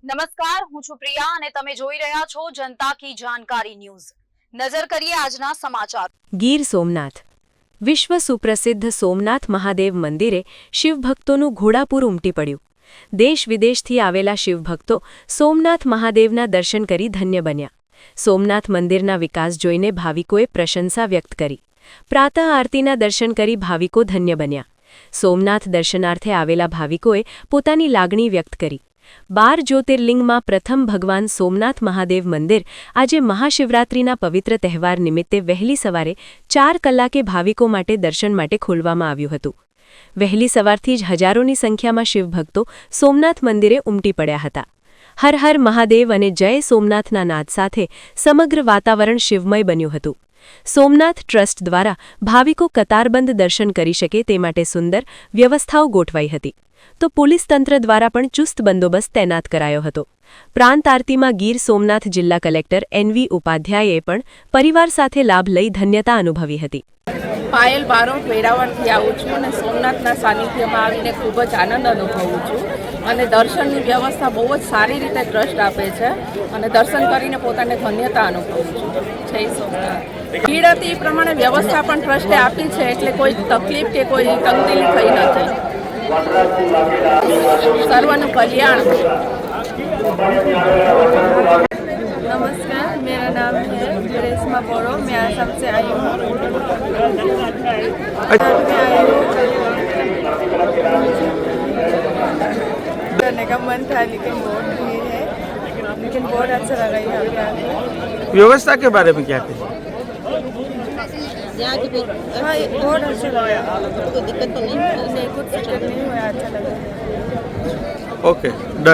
નમસ્કાર, હું છું પ્રિયા અને તમે જોઈ રહ્યા છો જનતા કી જાણકારી ન્યૂઝ। નજર કરીએ આજના સમાચાર। ગીર સોમનાથ વિશ્વ સુપ્રસિદ્ધ સોમનાથ મહાદેવ મંદિરે શિવભક્તોનું ઘોડાપૂર ઉમટી પડ્યું। દેશ વિદેશથી આવેલા શિવભક્તો સોમનાથ મહાદેવના દર્શન કરી ધન્ય બન્યા। સોમનાથ મંદિરના વિકાસ જોઈને ભાવિકોએ પ્રશંસા વ્યક્ત કરી। પ્રાતઃ આરતીના દર્શન કરી ભાવિકો ધન્ય બન્યા। સોમનાથ દર્શનાર્થે આવેલા ભાવિકોએ પોતાની લાગણી વ્યક્ત કરી। 12 જ્યોતિર્લિંગમાં પ્રથમ ભગવાન સોમનાથ મહાદેવ મંદિર આજે મહાશિવરાત્રિના પવિત્ર તહેવાર નિમિત્તે વહેલી સવારે 4 કલાકે ભાવિકો માટે દર્શન માટે ખોલવામાં આવ્યું હતું। વહેલી સવારથી જ હજારોની સંખ્યામાં શિવભક્તો સોમનાથ મંદિરે ઉમટી પડ્યા હતા। હર હર મહાદેવ અને જય સોમનાથના નાદ સાથે સમગ્ર વાતાવરણ શિવમય બન્યું હતું। સોમનાથ ટ્રસ્ટ દ્વારા ભાવિકો કતારબંધ દર્શન કરી શકે તે માટે સુંદર વ્યવસ્થાઓ ગોઠવાઈ હતી। તો પોલીસ તંત્ર દ્વારા પણ ચુસ્ત બંદોબસ્ત તૈનાત કરાયો હતો। પ્રાંત આરતીમાં ગીર સોમનાથ જિલ્લા કલેક્ટર એનવી ઉપાધ્યાયે પણ પરિવાર સાથે લાભ લઈ ધન્યતા અનુભવી હતી। પાયલ બારોટ વેરાવળથી આવું છું અને સોમનાથના સાનિધ્યમાં આવીને ખૂબ જ આનંદ અનુભવું છું અને દર્શનની વ્યવસ્થા બહુ જ સારી રીતે ટ્રસ્ટ આપે છે અને દર્શન કરીને પોતાને ધન્યતા અનુભવું છું। જય સોમનાથ। ભીડ હતી એ પ્રમાણે વ્યવસ્થા પણ ટ્રસ્ટે આપી છે એટલે કોઈ તકલીફ કે કોઈ તંગદિલી થઈ નથી। સર્વનું કલ્યાણ। नमस्कार, मेरा नाम है रेशमा बोरो। मैं आसाम से आई हूँ। मैं आई हूँ करने का मन था लेकिन बहुत भीड़ है, लेकिन बहुत अच्छा लगा यहाँ पे आके। व्यवस्था के बारे में क्या कहें? हाँ, बहुत अच्छा लगा। कोई दिक्कत तो नहीं? कुछ दिक्कत नहीं हुआ, अच्छा लगा। Okay, done.